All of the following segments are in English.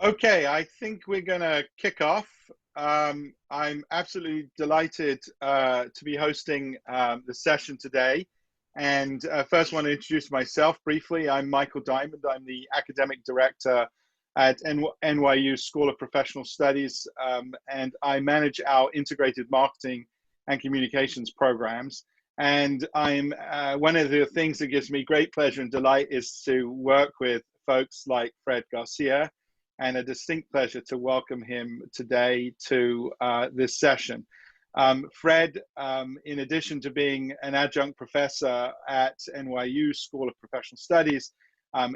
Okay, I think we're going to kick off. I'm absolutely delighted to be hosting the session today. And first, want to introduce myself briefly. I'm Michael Diamond. I'm the academic director at NYU School of Professional Studies, and I manage our integrated marketing and communications programs. And I'm one of the things that gives me great pleasure and delight is to work with folks like Fred Garcia, and a distinct pleasure to welcome him today to this session. Fred, in addition to being an adjunct professor at NYU School of Professional Studies,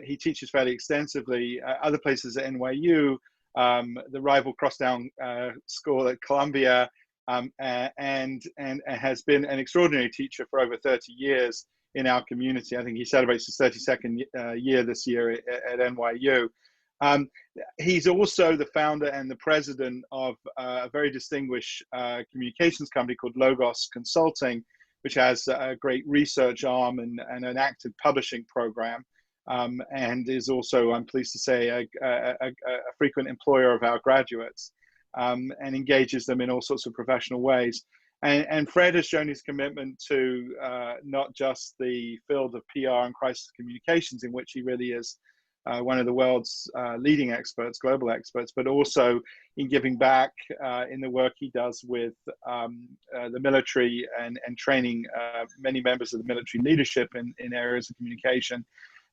he teaches fairly extensively other places at NYU, the rival Crosstown School at Columbia, and has been an extraordinary teacher for over 30 years in our community. I think he celebrates his 32nd year this year at NYU. He's also the founder and the president of a very distinguished communications company called Logos Consulting, which has a great research arm and an active publishing program, and is also, I'm pleased to say, a frequent employer of our graduates, and engages them in all sorts of professional ways. And Fred has shown his commitment to not just the field of PR and crisis communications, in which he really is one of the world's leading experts, global experts, but also in giving back in the work he does with the military and training many members of the military leadership in areas of communication,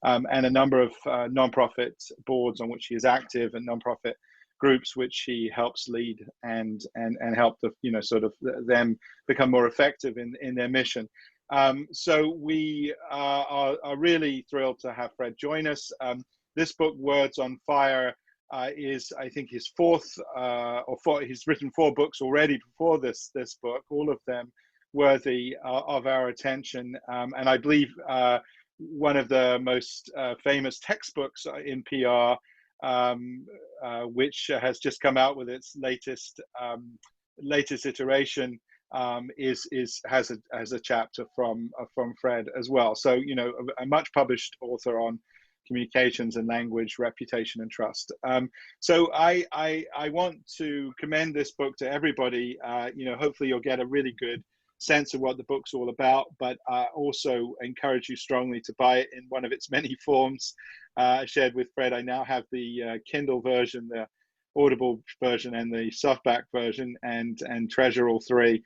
and a number of nonprofit boards on which he is active, and nonprofit groups which he helps lead and help the, sort of them become more effective in their mission. So we are really thrilled to have Fred join us. This book, Words on Fire, is, I think, his he's written 4 books already before this book, all of them worthy of our attention. And I believe one of the most famous textbooks in PR, which has just come out with its latest iteration, has a chapter from Fred as well. So, a much published author on communications and language, reputation and trust. So I want to commend this book to everybody. Hopefully you'll get a really good sense of what the book's all about, but also encourage you strongly to buy it in one of its many forms. I shared with Fred, I now have the Kindle version, the Audible version, and the softback version, and treasure all 3.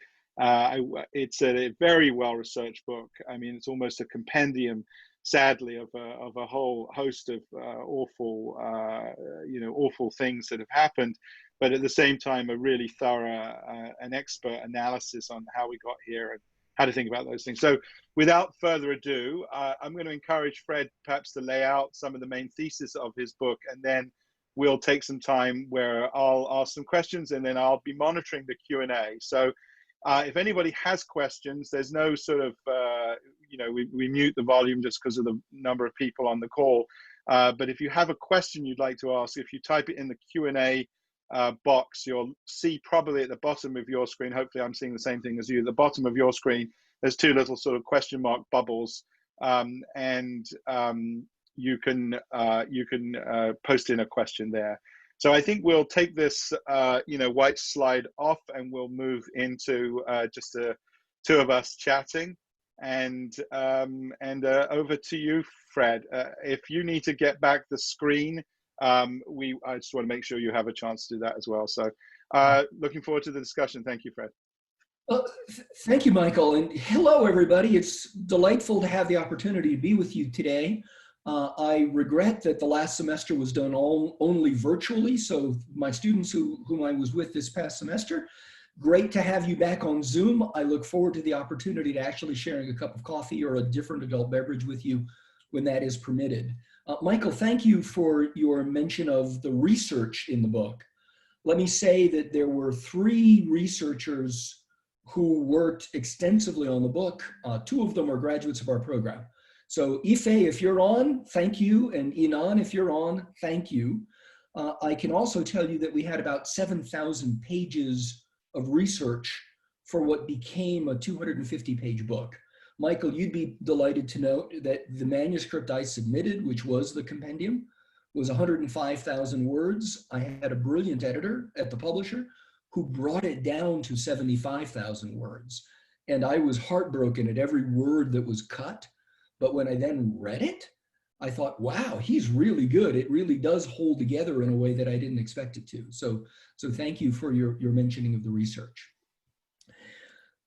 It's a very well-researched book. I mean, it's almost a compendium, sadly, of a whole host of awful things that have happened, but at the same time, a really thorough and expert analysis on how we got here and how to think about those things. So without further ado, I'm going to encourage Fred perhaps to lay out some of the main thesis of his book, and then we'll take some time where I'll ask some questions, and then I'll be monitoring the Q&A. So if anybody has questions, there's no sort of, we mute the volume just because of the number of people on the call. But if you have a question you'd like to ask, if you type it in the Q&A box, you'll see probably at the bottom of your screen, hopefully I'm seeing the same thing as you, at the bottom of your screen, there's 2 little sort of question mark bubbles, and you can post in a question there. So I think we'll take this, white slide off, and we'll move into just the 2 of us chatting. And over to you, Fred. If you need to get back the screen, I just want to make sure you have a chance to do that as well. So looking forward to the discussion. Thank you, Fred. Well, thank you, Michael. And hello, everybody. It's delightful to have the opportunity to be with you today. I regret that the last semester was done only virtually. So my students whom I was with this past semester, great to have you back on Zoom. I look forward to the opportunity to actually sharing a cup of coffee or a different adult beverage with you when that is permitted. Michael, thank you for your mention of the research in the book. Let me say that there were 3 researchers who worked extensively on the book. 2 of them are graduates of our program. So Ife, if you're on, thank you. And Inan, if you're on, thank you. I can also tell you that we had about 7,000 pages of research for what became a 250-page book. Michael, you'd be delighted to note that the manuscript I submitted, which was the compendium, was 105,000 words. I had a brilliant editor at the publisher who brought it down to 75,000 words. And I was heartbroken at every word that was cut. But when I then read it, I thought, wow, he's really good. It really does hold together in a way that I didn't expect it to. So thank you for your mentioning of the research.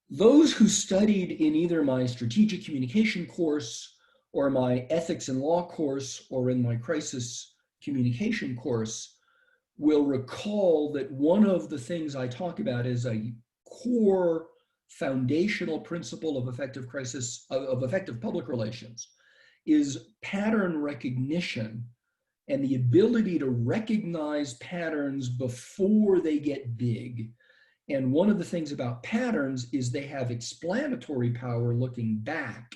Those who studied in either my strategic communication course or my ethics and law course or in my crisis communication course will recall that one of the things I talk about is a core foundational principle of effective public relations is pattern recognition and the ability to recognize patterns before they get big. And one of the things about patterns is they have explanatory power looking back.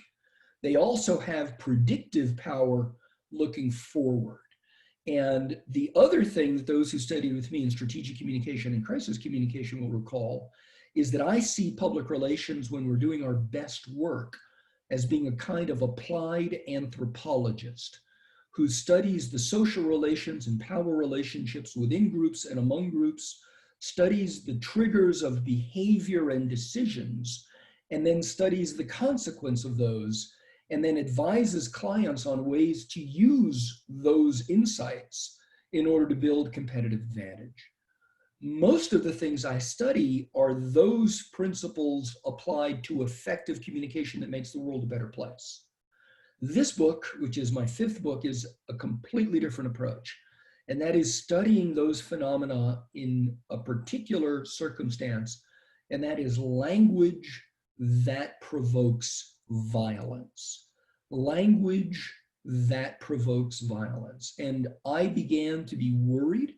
They also have predictive power looking forward. And the other thing that those who studied with me in strategic communication and crisis communication will recall is that I see public relations when we're doing our best work as being a kind of applied anthropologist who studies the social relations and power relationships within groups and among groups, studies the triggers of behavior and decisions, and then studies the consequence of those, and then advises clients on ways to use those insights in order to build competitive advantage. Most of the things I study are those principles applied to effective communication that makes the world a better place. This book, which is my 5th book, is a completely different approach. And that is studying those phenomena in a particular circumstance, and that is language that provokes violence. Language that provokes violence. And I began to be worried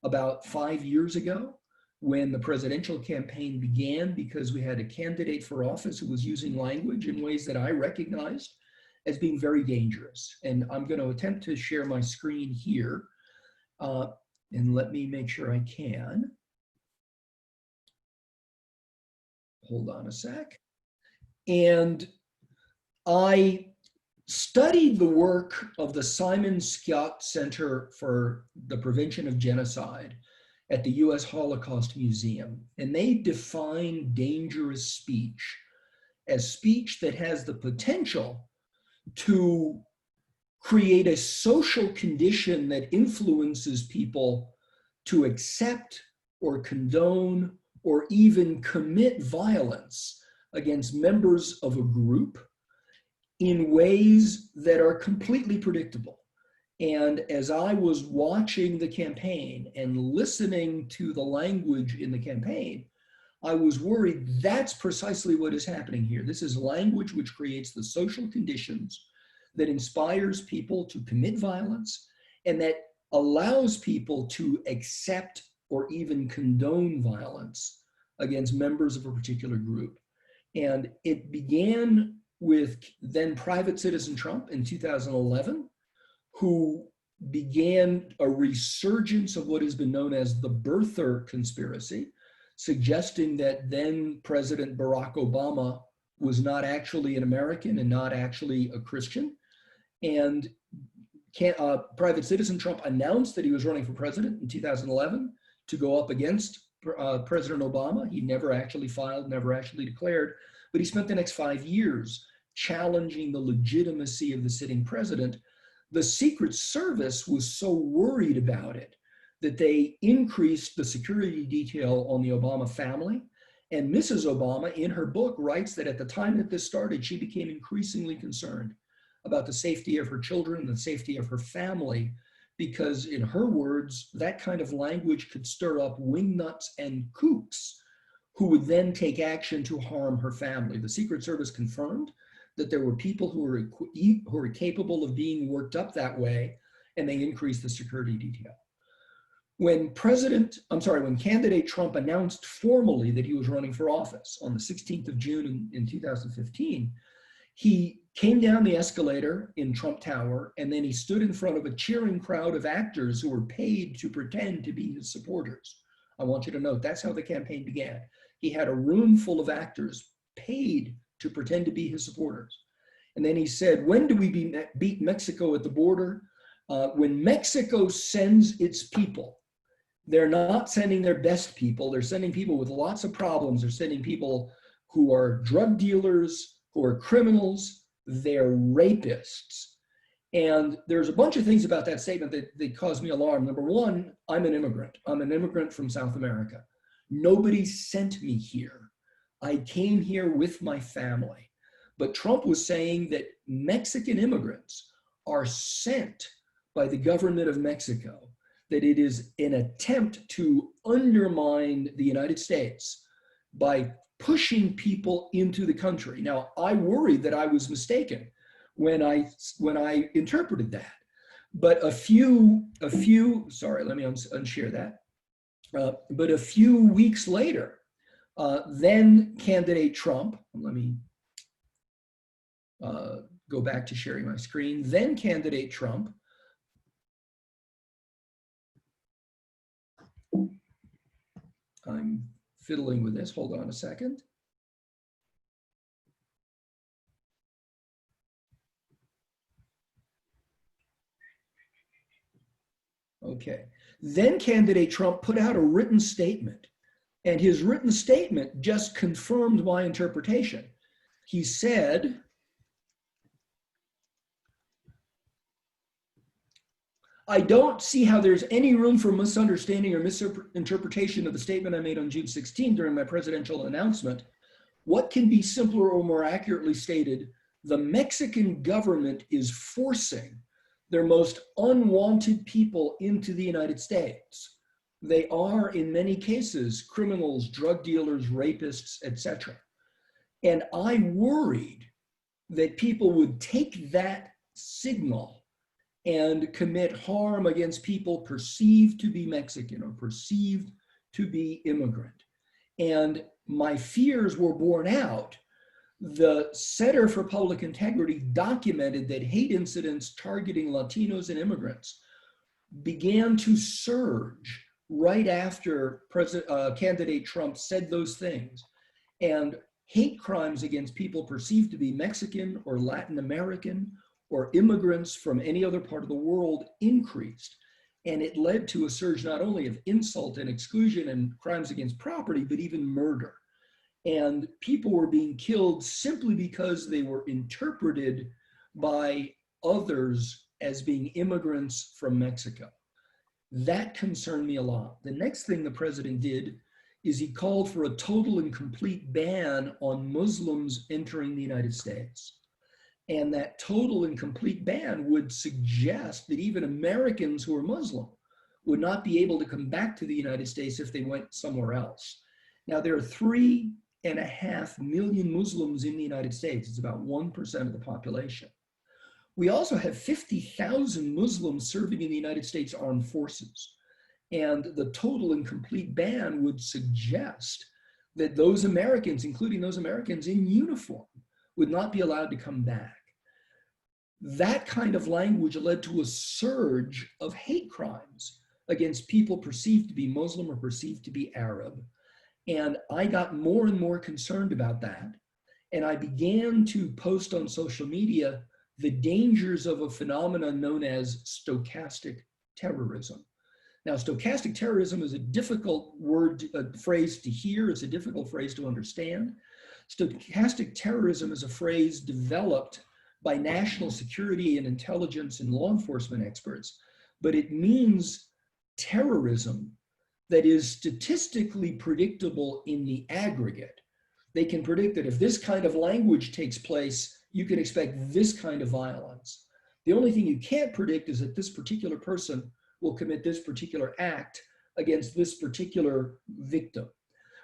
about 5 years ago when the presidential campaign began because we had a candidate for office who was using language in ways that I recognized as being very dangerous. And I'm going to attempt to share my screen here. And let me make sure I can. Hold on a sec. And I studied the work of the Simon Skjodt Center for the Prevention of Genocide at the US Holocaust Museum. And they define dangerous speech as speech that has the potential to create a social condition that influences people to accept or condone or even commit violence against members of a group in ways that are completely predictable. And as I was watching the campaign and listening to the language in the campaign, I was worried that's precisely what is happening here. This is language which creates the social conditions that inspires people to commit violence and that allows people to accept or even condone violence against members of a particular group. And it began with then Private Citizen Trump in 2011, who began a resurgence of what has been known as the birther conspiracy, suggesting that then President Barack Obama was not actually an American and not actually a Christian. And Private Citizen Trump announced that he was running for president in 2011 to go up against President Obama. He never actually filed, never actually declared, but he spent the next 5 years challenging the legitimacy of the sitting president. The Secret Service was so worried about it that they increased the security detail on the Obama family. And Mrs. Obama, in her book, writes that at the time that this started, she became increasingly concerned about the safety of her children and the safety of her family, because in her words, that kind of language could stir up wingnuts and kooks who would then take action to harm her family. The Secret Service confirmed that there were people who were capable of being worked up that way, and they increased the security detail. When candidate Trump announced formally that he was running for office on the 16th of June in 2015, he came down the escalator in Trump Tower, and then he stood in front of a cheering crowd of actors who were paid to pretend to be his supporters. I want you to note, that's how the campaign began. He had a room full of actors paid to pretend to be his supporters. And then he said, when do we beat Mexico at the border? When Mexico sends its people, they're not sending their best people. They're sending people with lots of problems. They're sending people who are drug dealers, who are criminals, they're rapists. And there's a bunch of things about that statement that cause me alarm. Number one, I'm an immigrant. I'm an immigrant from South America. Nobody sent me here. I came here with my family. But Trump was saying that Mexican immigrants are sent by the government of Mexico, that it is an attempt to undermine the United States by pushing people into the country. Now, I worried that I was mistaken when I interpreted that. But a few, sorry, let me unshare that. But a few weeks later, then candidate Trump, let me go back to sharing my screen, then candidate Trump I'm fiddling with this, hold on a second. Okay, then candidate Trump put out a written statement, and his written statement just confirmed my interpretation. He said, I don't see how there's any room for misunderstanding or misinterpretation of the statement I made on June 16 during my presidential announcement. What can be simpler or more accurately stated? The Mexican government is forcing their most unwanted people into the United States. They are, in many cases, criminals, drug dealers, rapists, etc. And I worried that people would take that signal and commit harm against people perceived to be Mexican or perceived to be immigrant. And my fears were borne out. The Center for Public Integrity documented that hate incidents targeting Latinos and immigrants began to surge right after candidate Trump said those things. And hate crimes against people perceived to be Mexican or Latin American or immigrants from any other part of the world increased. And it led to a surge not only of insult and exclusion and crimes against property, but even murder. And people were being killed simply because they were interpreted by others as being immigrants from Mexico. That concerned me a lot. The next thing the president did is he called for a total and complete ban on Muslims entering the United States. And that total and complete ban would suggest that even Americans who are Muslim would not be able to come back to the United States if they went somewhere else. Now, there are 3.5 million Muslims in the United States. It's about 1% of the population. We also have 50,000 Muslims serving in the United States Armed Forces. And the total and complete ban would suggest that those Americans, including those Americans in uniform, would not be allowed to come back. That kind of language led to a surge of hate crimes against people perceived to be Muslim or perceived to be Arab. And I got more and more concerned about that. And I began to post on social media the dangers of a phenomenon known as stochastic terrorism. Now, stochastic terrorism is a difficult phrase to hear. It's a difficult phrase to understand. Stochastic terrorism is a phrase developed by national security and intelligence and law enforcement experts, but it means terrorism that is statistically predictable in the aggregate. They can predict that if this kind of language takes place, you can expect this kind of violence. The only thing you can't predict is that this particular person will commit this particular act against this particular victim.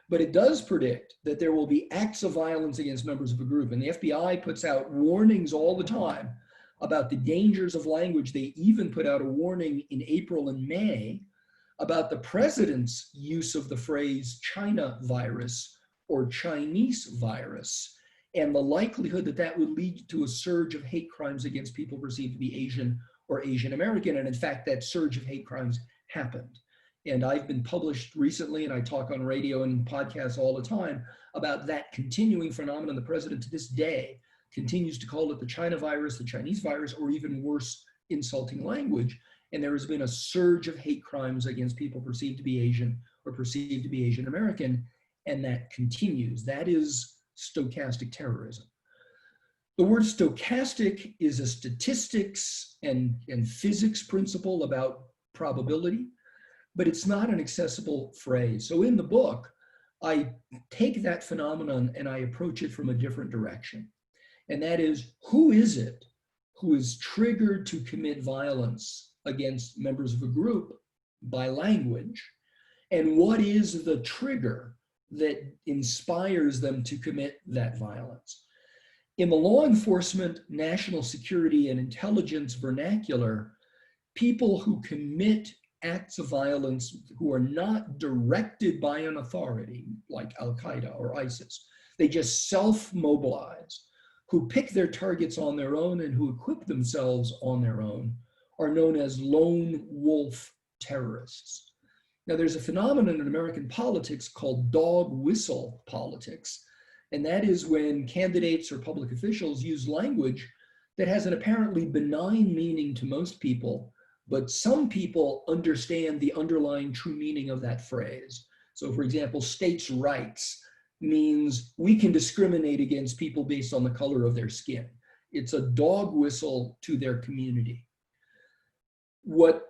But it does predict that there will be acts of violence against members of a group. And the FBI puts out warnings all the time about the dangers of language. They even put out a warning in April and May about the president's use of the phrase China virus or Chinese virus, and the likelihood that that would lead to a surge of hate crimes against people perceived to be Asian or Asian American. And in fact, that surge of hate crimes happened. And I've been published recently, and I talk on radio and podcasts all the time about that continuing phenomenon. The president to this day continues to call it the China virus, the Chinese virus, or even worse, insulting language, and there has been a surge of hate crimes against people perceived to be Asian or perceived to be Asian American, and that continues. That is stochastic terrorism. The word stochastic is a statistics and physics principle about probability, but it's not an accessible phrase. So in the book, I take that phenomenon and I approach it from a different direction. And that is, who is it who is triggered to commit violence against members of a group by language? And what is the trigger that inspires them to commit that violence? In the law enforcement, national security, and intelligence vernacular, people who commit acts of violence who are not directed by an authority, like Al-Qaeda or ISIS, they just self-mobilize, who pick their targets on their own and who equip themselves on their own, are known as lone wolf terrorists. Now, there's a phenomenon in American politics called dog whistle politics, and that is when candidates or public officials use language that has an apparently benign meaning to most people, but some people understand the underlying true meaning of that phrase. So for example, states' rights means we can discriminate against people based on the color of their skin. It's a dog whistle to their community. What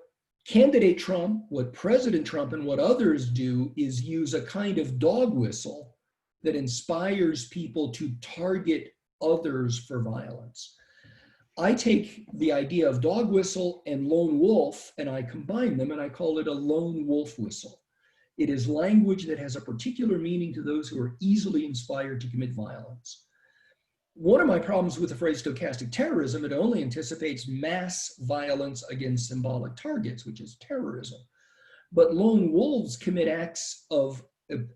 candidate Trump, what President Trump, and what others do is use a kind of dog whistle that inspires people to target others for violence. I take the idea of dog whistle and lone wolf and I combine them and I call it a lone wolf whistle. It is language that has a particular meaning to those who are easily inspired to commit violence. One of my problems with the phrase stochastic terrorism, it only anticipates mass violence against symbolic targets, which is terrorism. But lone wolves commit acts of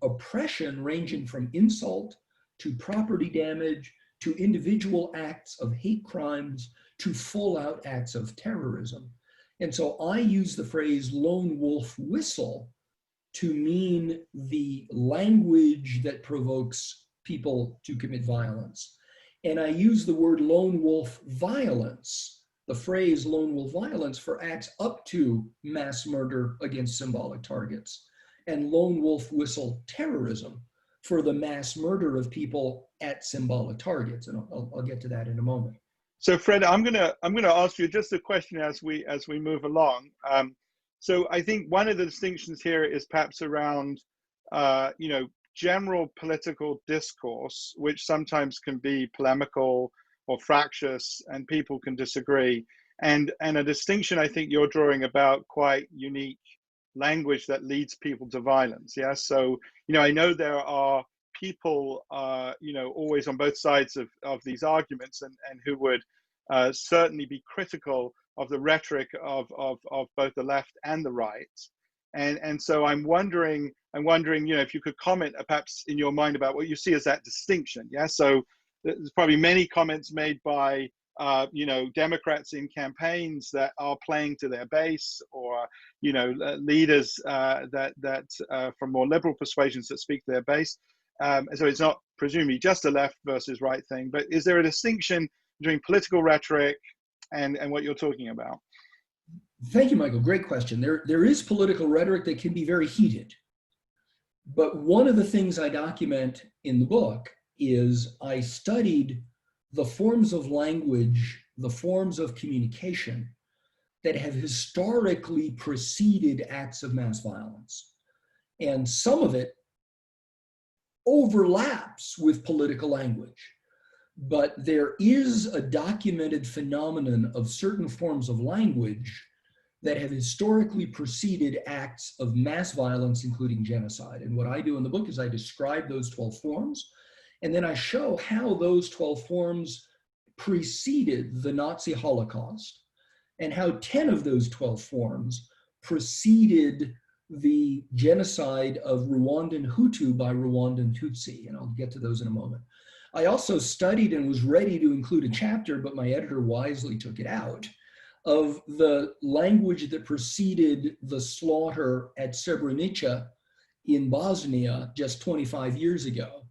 oppression ranging from insult to property damage to individual acts of hate crimes to full out acts of terrorism. And so I use the phrase lone wolf whistle to mean the language that provokes people to commit violence. And I use the word lone wolf violence, the phrase lone wolf violence, for acts up to mass murder against symbolic targets, and lone wolf whistle terrorism for the mass murder of people at symbolic targets. And I'll get to that in a moment. So Fred, I'm gonna ask you just a question as we move along. So I think one of the distinctions here is perhaps around general political discourse, which sometimes can be polemical or fractious, and people can disagree. And a distinction I think you're drawing about quite unique language that leads people to violence. Yeah. So, I know there are people, always on both sides of these arguments and who would certainly be critical of the rhetoric of both the left and the right. And so I'm wondering, if you could comment perhaps in your mind about what you see as that distinction. Yeah. So there's probably many comments made by Democrats in campaigns that are playing to their base, or leaders that from more liberal persuasions that speak to their base. So it's not presumably just a left versus right thing, but is there a distinction between political rhetoric and what you're talking about? Thank you, Michael. Great question. There is political rhetoric that can be very heated. But one of the things I document in the book is I studied the forms of language, the forms of communication that have historically preceded acts of mass violence. And some of it overlaps with political language. But there is a documented phenomenon of certain forms of language that have historically preceded acts of mass violence, including genocide. And what I do in the book is I describe those 12 forms, and then I show how those 12 forms preceded the Nazi Holocaust, and how 10 of those 12 forms preceded the genocide of Rwandan Hutu by Rwandan Tutsi, and I'll get to those in a moment. I also studied and was ready to include a chapter, but my editor wisely took it out, of the language that preceded the slaughter at Srebrenica in Bosnia just 25 years ago.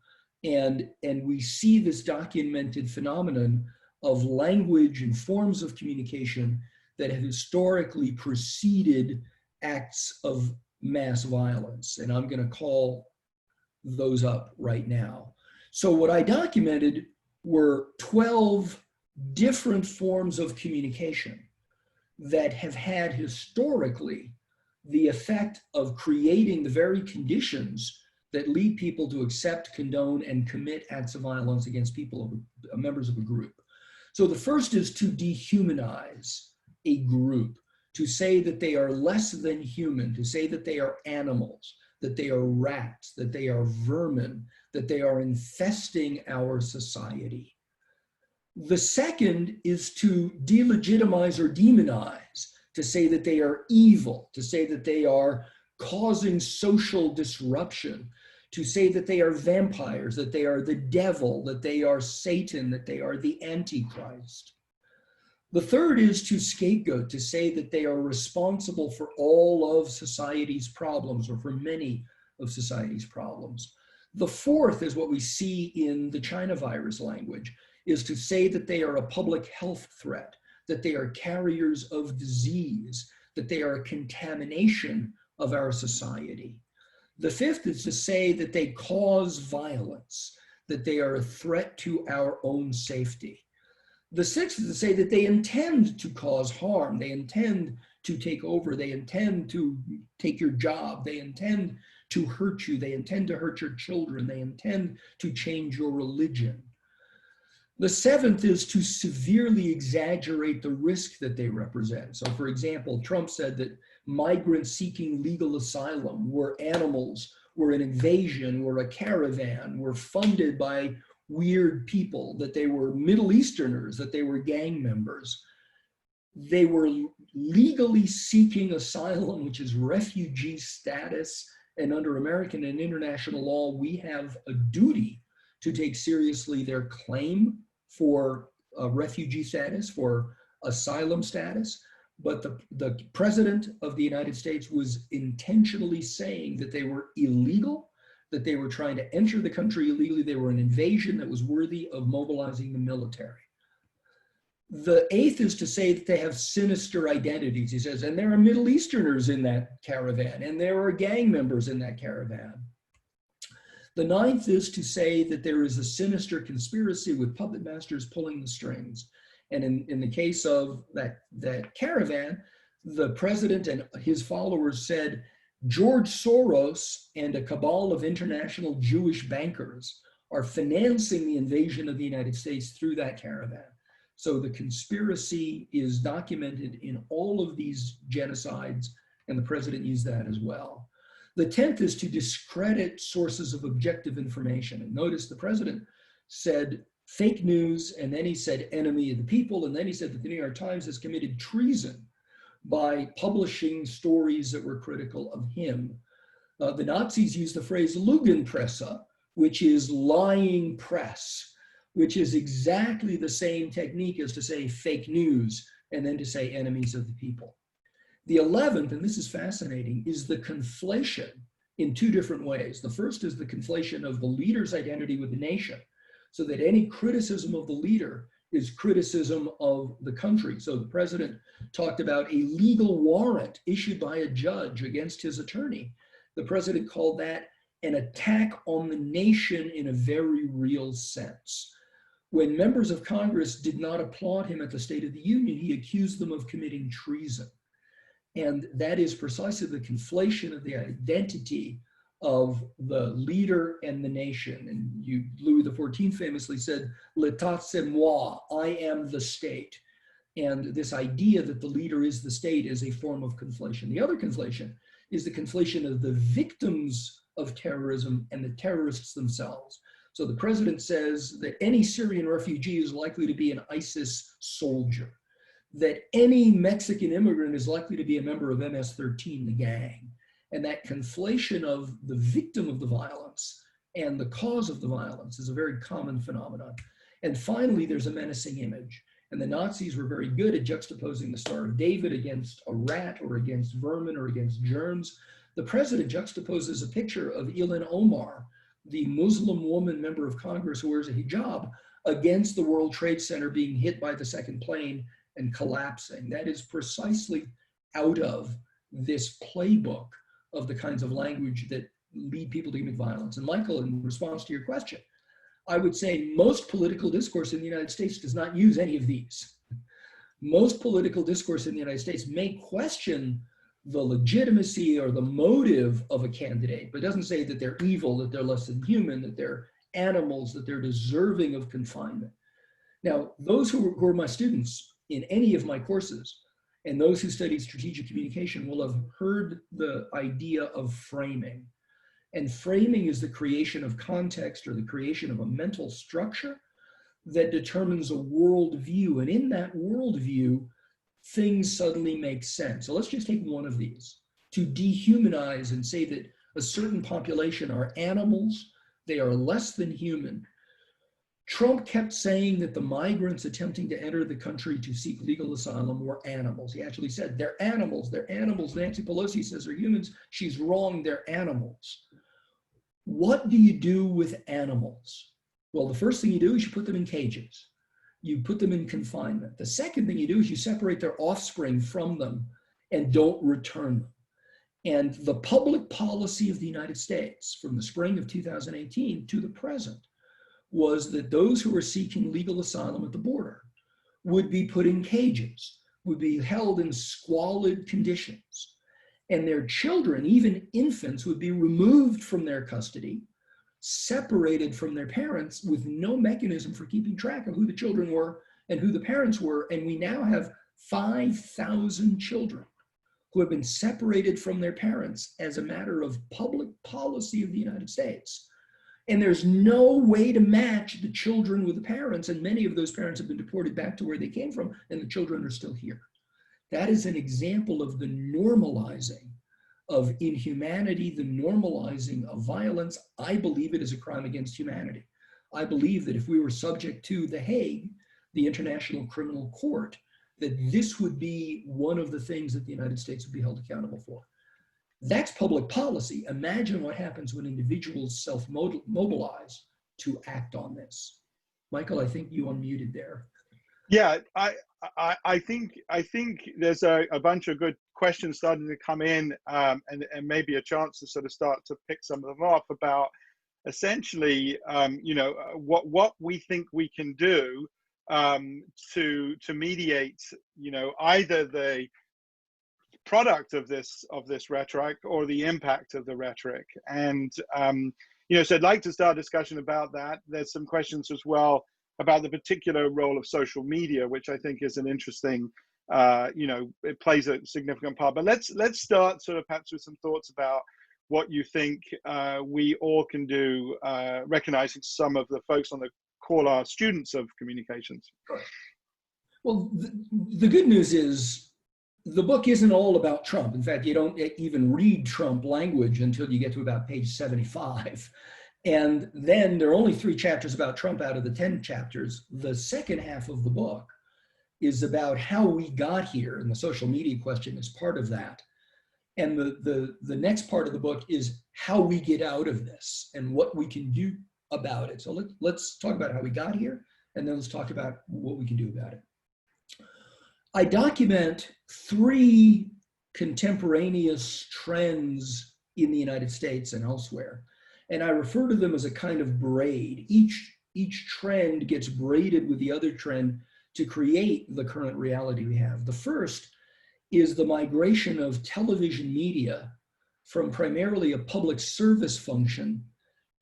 And we see this documented phenomenon of language and forms of communication that have historically preceded acts of mass violence. And I'm going to call those up right now. So what I documented were 12 different forms of communication that have had historically the effect of creating the very conditions that lead people to accept, condone, and commit acts of violence against people, members of a group. So the first is to dehumanize a group, to say that they are less than human, to say that they are animals, that they are rats, that they are vermin, that they are infesting our society. The second is to delegitimize or demonize, to say that they are evil, to say that they are causing social disruption, to say that they are vampires, that they are the devil, that they are Satan, that they are the Antichrist. The third is to scapegoat, to say that they are responsible for all of society's problems or for many of society's problems. The fourth is what we see in the China virus language, is to say that they are a public health threat, that they are carriers of disease, that they are a contamination of our society. The fifth is to say that they cause violence, that they are a threat to our own safety. The sixth is to say that they intend to cause harm, they intend to take over, they intend to take your job, they intend to hurt you, they intend to hurt your children, they intend to change your religion. The seventh is to severely exaggerate the risk that they represent. So for example, Trump said that migrants seeking legal asylum were animals, were an invasion, were a caravan, were funded by weird people, that they were Middle Easterners, that they were gang members. They were legally seeking asylum, which is refugee status. And under American and international law, we have a duty to take seriously their claim for refugee status, for asylum status. But the president of the United States was intentionally saying that they were illegal, that they were trying to enter the country illegally, they were an invasion that was worthy of mobilizing the military. The eighth is to say that they have sinister identities, he says, and there are Middle Easterners in that caravan, and there are gang members in that caravan. The ninth is to say that there is a sinister conspiracy with puppet masters pulling the strings. And in the case of that caravan, the president and his followers said, George Soros and a cabal of international Jewish bankers are financing the invasion of the United States through that caravan. So the conspiracy is documented in all of these genocides, and the president used that as well. The 10th is to discredit sources of objective information. And notice the president said fake news, and then he said enemy of the people, and then he said that the New York Times has committed treason by publishing stories that were critical of him. The Nazis used the phrase Lügenpresse, which is lying press, which is exactly the same technique as to say fake news and then to say enemies of the people. The 11th, and this is fascinating, is the conflation in two different ways. The first is the conflation of the leader's identity with the nation, so that any criticism of the leader is criticism of the country. So the president talked about a legal warrant issued by a judge against his attorney. The president called that an attack on the nation in a very real sense. When members of Congress did not applaud him at the State of the Union, he accused them of committing treason. And that is precisely the conflation of the identity of the leader and the nation. And Louis XIV famously said, l'état c'est moi, I am the state. And this idea that the leader is the state is a form of conflation. The other conflation is the conflation of the victims of terrorism and the terrorists themselves. So the president says that any Syrian refugee is likely to be an ISIS soldier, that any Mexican immigrant is likely to be a member of MS-13, the gang. And that conflation of the victim of the violence and the cause of the violence is a very common phenomenon. And finally, there's a menacing image. And the Nazis were very good at juxtaposing the Star of David against a rat or against vermin or against germs. The president juxtaposes a picture of Ilhan Omar, the Muslim woman member of Congress who wears a hijab, against the World Trade Center being hit by the second plane and collapsing. That is precisely out of this playbook of the kinds of language that lead people to commit violence. And Michael, in response to your question, I would say most political discourse in the United States does not use any of these. Most political discourse in the United States may question the legitimacy or the motive of a candidate, but doesn't say that they're evil, that they're less than human, that they're animals, that they're deserving of confinement. Now, those who are my students in any of my courses, and those who studied strategic communication will have heard the idea of framing. And framing is the creation of context or the creation of a mental structure that determines a worldview. And in that worldview, things suddenly make sense. So let's just take one of these. To dehumanize and say that a certain population are animals, they are less than human. Trump kept saying that the migrants attempting to enter the country to seek legal asylum were animals. He actually said, they're animals, they're animals. Nancy Pelosi says they're humans. She's wrong, they're animals. What do you do with animals? Well, the first thing you do is you put them in cages. You put them in confinement. The second thing you do is you separate their offspring from them and don't return them. And the public policy of the United States from the spring of 2018 to the present was that those who were seeking legal asylum at the border would be put in cages, would be held in squalid conditions, and their children, even infants, would be removed from their custody, separated from their parents with no mechanism for keeping track of who the children were and who the parents were. And we now have 5,000 children who have been separated from their parents as a matter of public policy of the United States. And there's no way to match the children with the parents. And many of those parents have been deported back to where they came from, and the children are still here. That is an example of the normalizing of inhumanity, the normalizing of violence. I believe it is a crime against humanity. I believe that if we were subject to The Hague, the International Criminal Court, that this would be one of the things that the United States would be held accountable for. That's public policy. Imagine what happens when individuals self-mobilize to act on this. Michael, I think you unmuted there. Yeah, I think there's a bunch of good questions starting to come in, and maybe a chance to sort of start to pick some of them off about essentially, what we think we can do to mediate, either the product of this rhetoric or the impact of the rhetoric. And so I'd like to start a discussion about that. There's some questions as well about the particular role of social media, which I think is an interesting, it plays a significant part. But let's start sort of perhaps with some thoughts about what you think we all can do, recognizing some of the folks on the call are students of communications. Well, the good news is the book isn't all about Trump. In fact, you don't even read Trump language until you get to about page 75. And then there are only 3 chapters about Trump out of the 10 chapters. The second half of the book is about how we got here, and the social media question is part of that. And the next part of the book is how we get out of this and what we can do about it. So let's talk about how we got here, and then let's talk about what we can do about it. I document 3 contemporaneous trends in the United States and elsewhere. And I refer to them as a kind of braid. Each trend gets braided with the other trend to create the current reality we have. The first is the migration of television media from primarily a public service function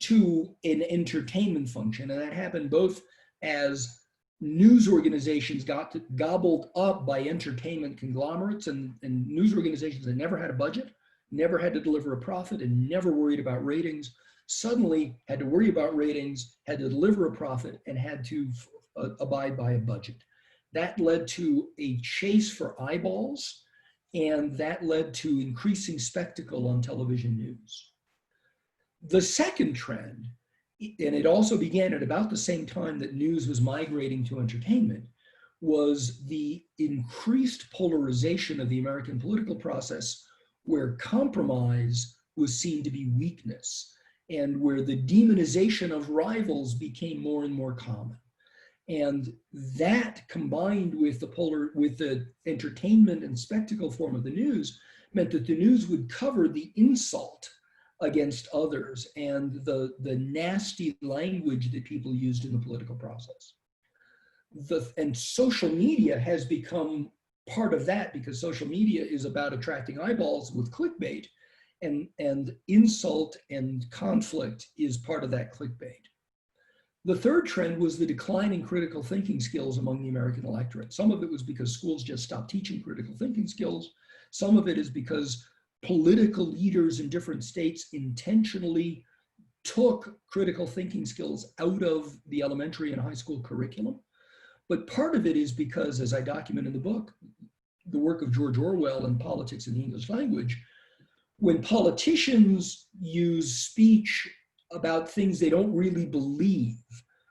to an entertainment function. And that happened both as news organizations got gobbled up by entertainment conglomerates, and news organizations that never had a budget, never had to deliver a profit, and never worried about ratings, suddenly had to worry about ratings, had to deliver a profit, and had to abide by a budget. That led to a chase for eyeballs, and that led to increasing spectacle on television news. The second trend, and it also began at about the same time that news was migrating to entertainment, was the increased polarization of the American political process, where compromise was seen to be weakness, and where the demonization of rivals became more and more common. And that combined with the entertainment and spectacle form of the news meant that the news would cover the insult against others and the nasty language that people used in the political process. And social media has become part of that, because social media is about attracting eyeballs with clickbait, and insult and conflict is part of that clickbait. The third trend was the decline in critical thinking skills among the American electorate. Some of it was because schools just stopped teaching critical thinking skills. Some of it is because political leaders in different states intentionally took critical thinking skills out of the elementary and high school curriculum. But part of it is because, as I document in the book, the work of George Orwell and Politics in the English Language, when politicians use speech about things they don't really believe,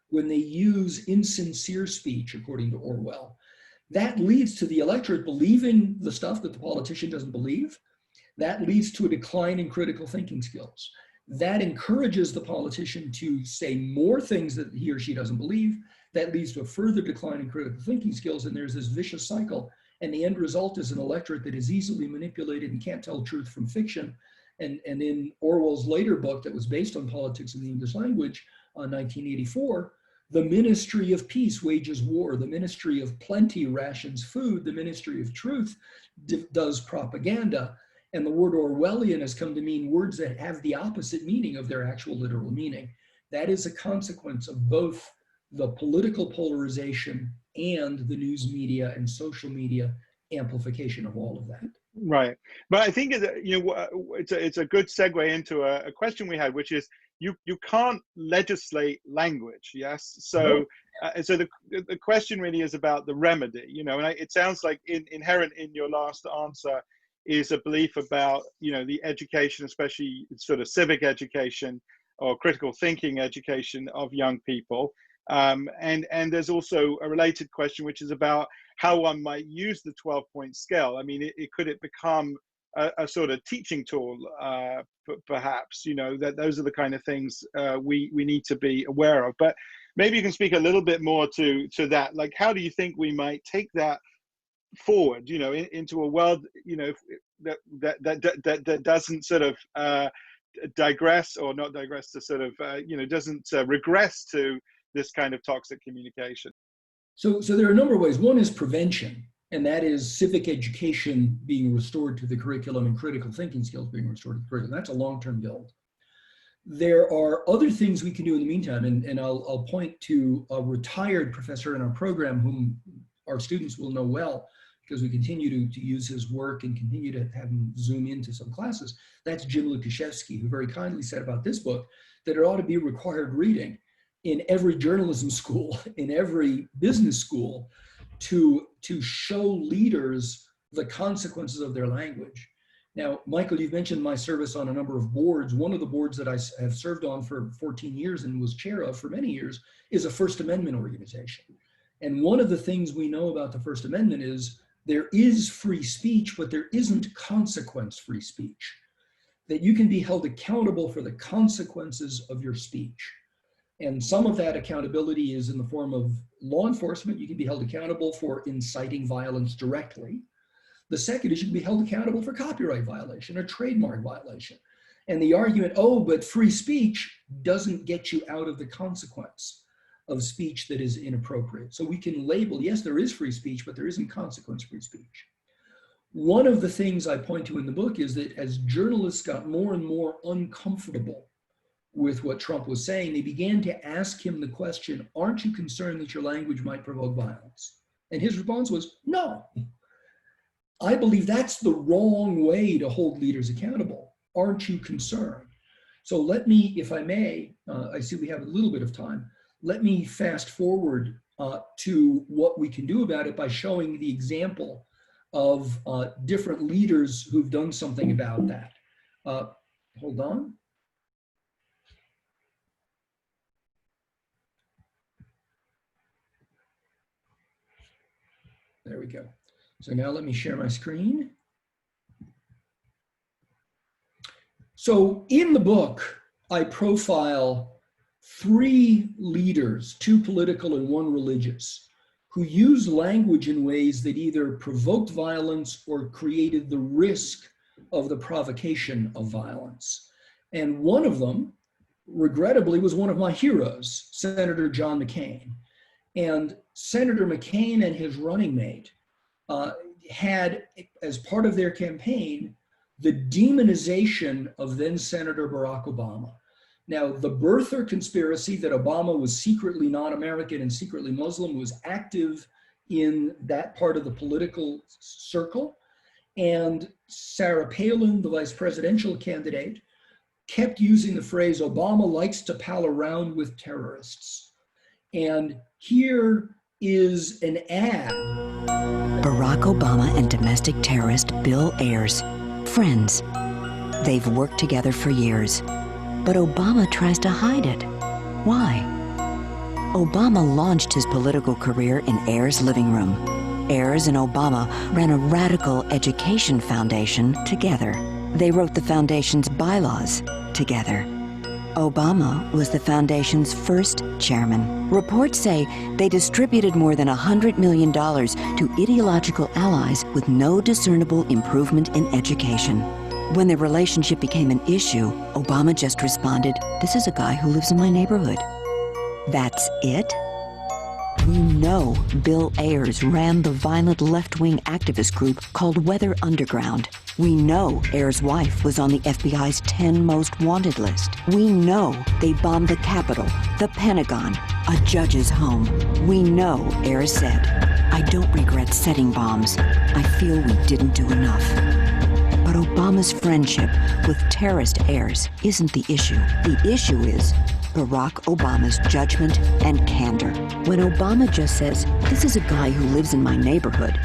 when they use insincere speech, according to Orwell, that leads to the electorate believing the stuff that the politician doesn't believe. That leads to a decline in critical thinking skills. That encourages the politician to say more things that he or she doesn't believe. That leads to a further decline in critical thinking skills, and there's this vicious cycle. And the end result is an electorate that is easily manipulated and can't tell truth from fiction. And in Orwell's later book that was based on Politics in the English Language, 1984, the Ministry of Peace wages war, the Ministry of Plenty rations food, the Ministry of Truth does propaganda. And the word Orwellian has come to mean words that have the opposite meaning of their actual literal meaning. That is a consequence of both the political polarization and the news media and social media amplification of all of that. Right, but I think it's a good segue into a question we had, which is you can't legislate language, yes? So so the question really is about the remedy, and it sounds like inherent in your last answer is a belief about the education, especially sort of civic education or critical thinking education of young people. And there's also a related question, which is about how one might use the 12-point scale. I mean, could it become a sort of teaching tool, perhaps? That those are the kind of things we need to be aware of. But maybe you can speak a little bit more to that. Like, how do you think we might take that forward, into a world, that doesn't sort of digress, or not digress, to sort of, doesn't regress to this kind of toxic communication? So there are a number of ways. One is prevention, and that is civic education being restored to the curriculum and critical thinking skills being restored to the curriculum. That's a long-term build. There are other things we can do in the meantime, and I'll point to a retired professor in our program whom our students will know well, because we continue to use his work and continue to have him zoom into some classes. That's Jim Lukashevsky, who very kindly said about this book that it ought to be required reading in every journalism school, in every business school, to show leaders the consequences of their language. Now, Michael, you've mentioned my service on a number of boards. One of the boards that I have served on for 14 years and was chair of for many years is a First Amendment organization. And one of the things we know about the First Amendment is there is free speech, but there isn't consequence-free speech. That you can be held accountable for the consequences of your speech. And some of that accountability is in the form of law enforcement. You can be held accountable for inciting violence directly. The second is you can be held accountable for copyright violation or trademark violation. And the argument, oh, but free speech doesn't get you out of the consequence of speech that is inappropriate. So we can label, yes, there is free speech, but there isn't consequence-free speech. One of the things I point to in the book is that as journalists got more and more uncomfortable with what Trump was saying, they began to ask him the question, aren't you concerned that your language might provoke violence? And his response was, no. I believe that's the wrong way to hold leaders accountable. Aren't you concerned? So let me, if I may, I see we have a little bit of time, let me fast forward to what we can do about it by showing the example of different leaders who've done something about that. Hold on. There we go. So now let me share my screen. So in the book, I profile three leaders, two political and one religious, who used language in ways that either provoked violence or created the risk of the provocation of violence. And one of them, regrettably, was one of my heroes, Senator John McCain. And Senator McCain and his running mate had, as part of their campaign, the demonization of then Senator Barack Obama. Now, the birther conspiracy that Obama was secretly non-American and secretly Muslim was active in that part of the political circle. And Sarah Palin, the vice presidential candidate, kept using the phrase, Obama likes to pal around with terrorists. And here is an ad. Barack Obama and domestic terrorist Bill Ayers, friends. They've worked together for years, but Obama tries to hide it. Why? Obama launched his political career in Ayers' living room. Ayers and Obama ran a radical education foundation together. They wrote the foundation's bylaws together. Obama was the foundation's first chairman. Reports say they distributed more than $100 million to ideological allies with no discernible improvement in education. When the relationship became an issue, Obama just responded, "This is a guy who lives in my neighborhood." That's it? We know Bill Ayers ran the violent left-wing activist group called Weather Underground. We know Ayers' wife was on the FBI's 10 most wanted list. We know they bombed the Capitol, the Pentagon, a judge's home. We know Ayers said, "I don't regret setting bombs. I feel we didn't do enough." But Obama's friendship with terrorist Ayers isn't the issue. The issue is Barack Obama's judgment and candor. When Obama just says, "This is a guy who lives in my neighborhood,"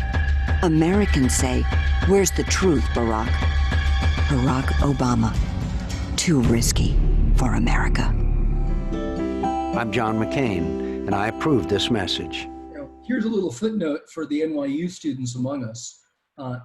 Americans say, "Where's the truth, Barack?" Barack Obama, too risky for America. I'm John McCain, and I approve this message. Here's a little footnote for the NYU students among us.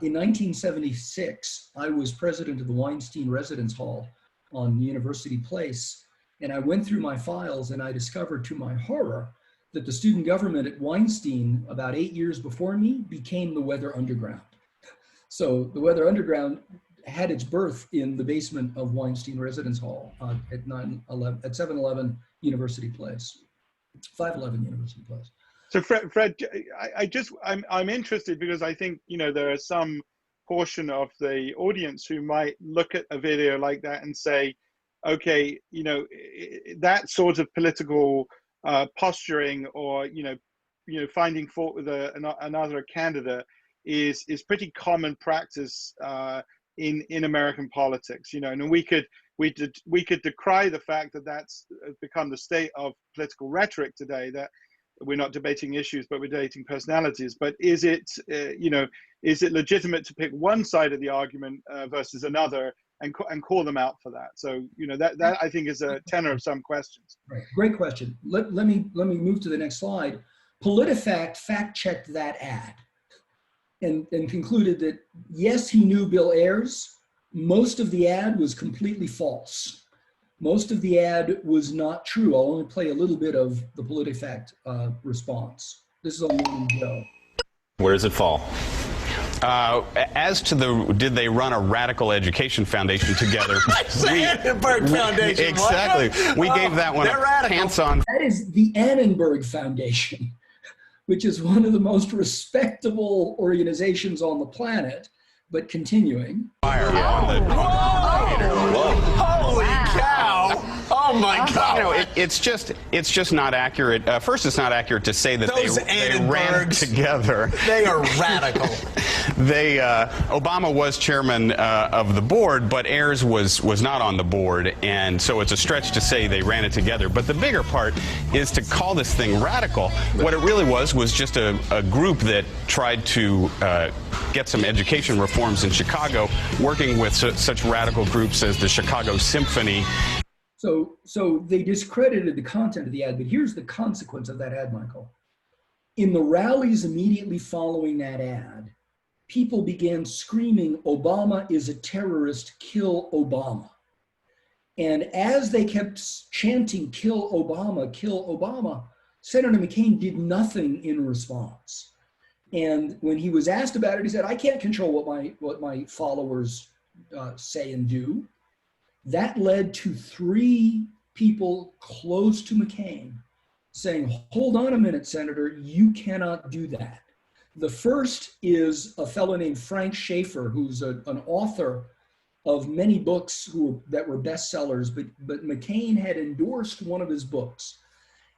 In 1976, I was president of the Weinstein Residence Hall on University Place. And I went through my files and I discovered, to my horror, that the student government at Weinstein, about 8 years before me, became the Weather Underground. So the Weather Underground had its birth in the basement of Weinstein Residence Hall at 711 University Place, 511 University Place. So Fred, I'm interested because I think, there are some portion of the audience who might look at a video like that and say, okay, that sort of political posturing or finding fault with another candidate is pretty common practice in American politics. And we could decry the fact that that's become the state of political rhetoric today, that we're not debating issues but we're debating personalities. But is it legitimate to pick one side of the argument versus another and call them out for that? So that I think is a tenor of some questions. Right. Great question. Let me move to the next slide. PolitiFact fact-checked that ad and concluded that yes, he knew Bill Ayers. Most of the ad was completely false. Most of the ad was not true. I'll only play a little bit of the PolitiFact response. This is on Morning Joe. Where does it fall? As to did they run a radical education foundation together? Annenberg Foundation. Exactly. What? We gave that one a hands-on. That is the Annenberg Foundation, which is one of the most respectable organizations on the planet, but continuing. Holy cow! Oh my God! It's just not accurate. First, it's not accurate to say that they ran together. They are radical. Obama was chairman of the board, but Ayers was not on the board, and so it's a stretch to say they ran it together. But the bigger part is to call this thing radical. What it really was just a group that tried to get some education reforms in Chicago, working with such radical groups as the Chicago Symphony. So they discredited the content of the ad, but here's the consequence of that ad, Michael. In the rallies immediately following that ad, people began screaming, "Obama is a terrorist, kill Obama." And as they kept chanting, kill Obama, Senator McCain did nothing in response. And when he was asked about it, he said, I can't control what my followers say and do. That led to 3 people close to McCain saying, hold on a minute, Senator, you cannot do that. The first is a fellow named Frank Schaeffer, who's an author of many books that were bestsellers, but McCain had endorsed one of his books.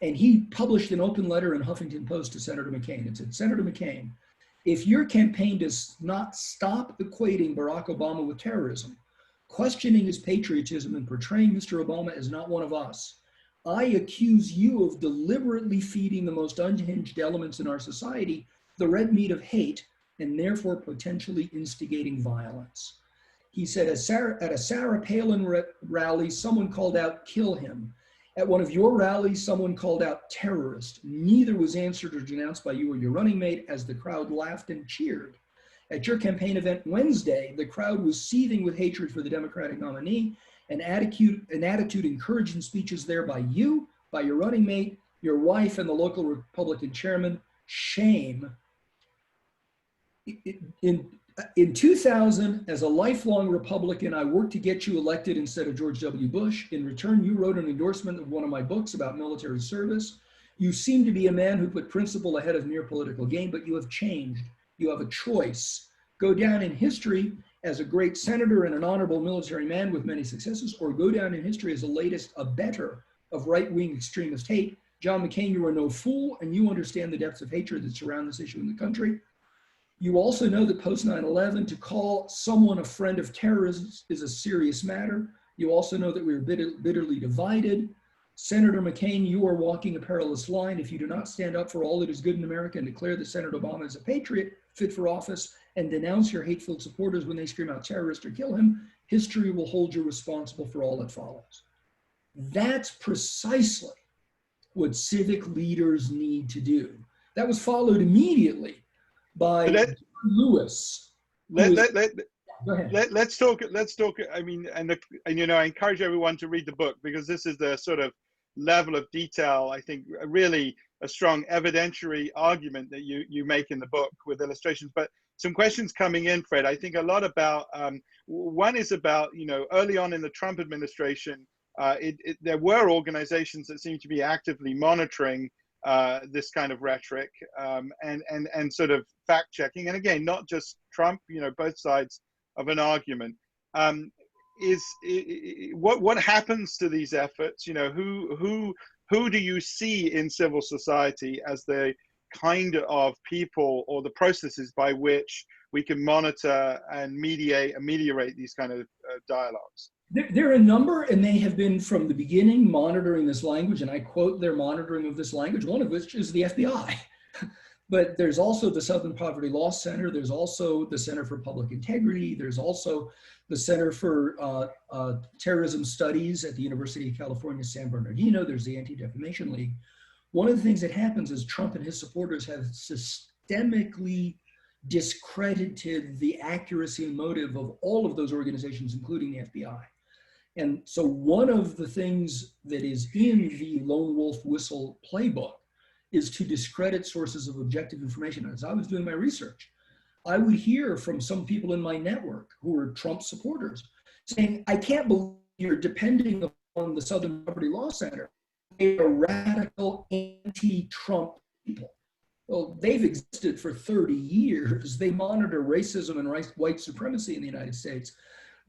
And he published an open letter in Huffington Post to Senator McCain. It said, Senator McCain, if your campaign does not stop equating Barack Obama with terrorism, questioning his patriotism and portraying Mr. Obama as not one of us, I accuse you of deliberately feeding the most unhinged elements in our society the red meat of hate, and therefore potentially instigating violence. He said, at a Sarah Palin rally, someone called out, kill him. At one of your rallies, someone called out, terrorist. Neither was answered or denounced by you or your running mate, as the crowd laughed and cheered. At your campaign event Wednesday, the crowd was seething with hatred for the Democratic nominee, an attitude encouraged in speeches there by you, by your running mate, your wife, and the local Republican chairman. Shame. In 2000, as a lifelong Republican, I worked to get you elected instead of George W. Bush. In return, you wrote an endorsement of one of my books about military service. You seem to be a man who put principle ahead of mere political gain, but you have changed. You have a choice. Go down in history as a great senator and an honorable military man with many successes, or go down in history as the latest abettor of right-wing extremist hate. John McCain, you are no fool, and you understand the depths of hatred that surround this issue in the country. You also know that post 9/11, to call someone a friend of terrorists is a serious matter. You also know that we are bitterly divided. Senator McCain, you are walking a perilous line. If you do not stand up for all that is good in America and declare that Senator Obama is a patriot fit for office and denounce your hate-filled supporters when they scream out terrorist or kill him, history will hold you responsible for all that follows. That's precisely what civic leaders need to do. That was followed immediately by Lewis. Let's talk. I mean, and you know, I encourage everyone to read the book, because this is the sort of level of detail, I think, really a strong evidentiary argument that you make in the book with illustrations. But some questions coming in, Fred. I think a lot about, one is about, you know, early on in the Trump administration, there were organizations that seemed to be actively monitoring this kind of rhetoric and sort of fact checking. And again, not just Trump, you know, both sides of an argument. What happens to these efforts? You know, who do you see in civil society as the kind of people or the processes by which we can monitor and ameliorate these kind of dialogues? There are a number, and they have been from the beginning monitoring this language, and I quote their monitoring of this language, one of which is the FBI. But there's also the Southern Poverty Law Center, there's also the Center for Public Integrity, there's also the Center for Terrorism Studies at the University of California, San Bernardino, there's the Anti-Defamation League. One of the things that happens is Trump and his supporters have systemically discredited the accuracy and motive of all of those organizations, including the FBI. And so one of the things that is in the lone wolf whistle playbook is to discredit sources of objective information. As I was doing my research, I would hear from some people in my network who are Trump supporters saying, I can't believe you're depending on the Southern Poverty Law Center. They are radical anti-Trump people. Well, they've existed for 30 years. They monitor racism and white supremacy in the United States.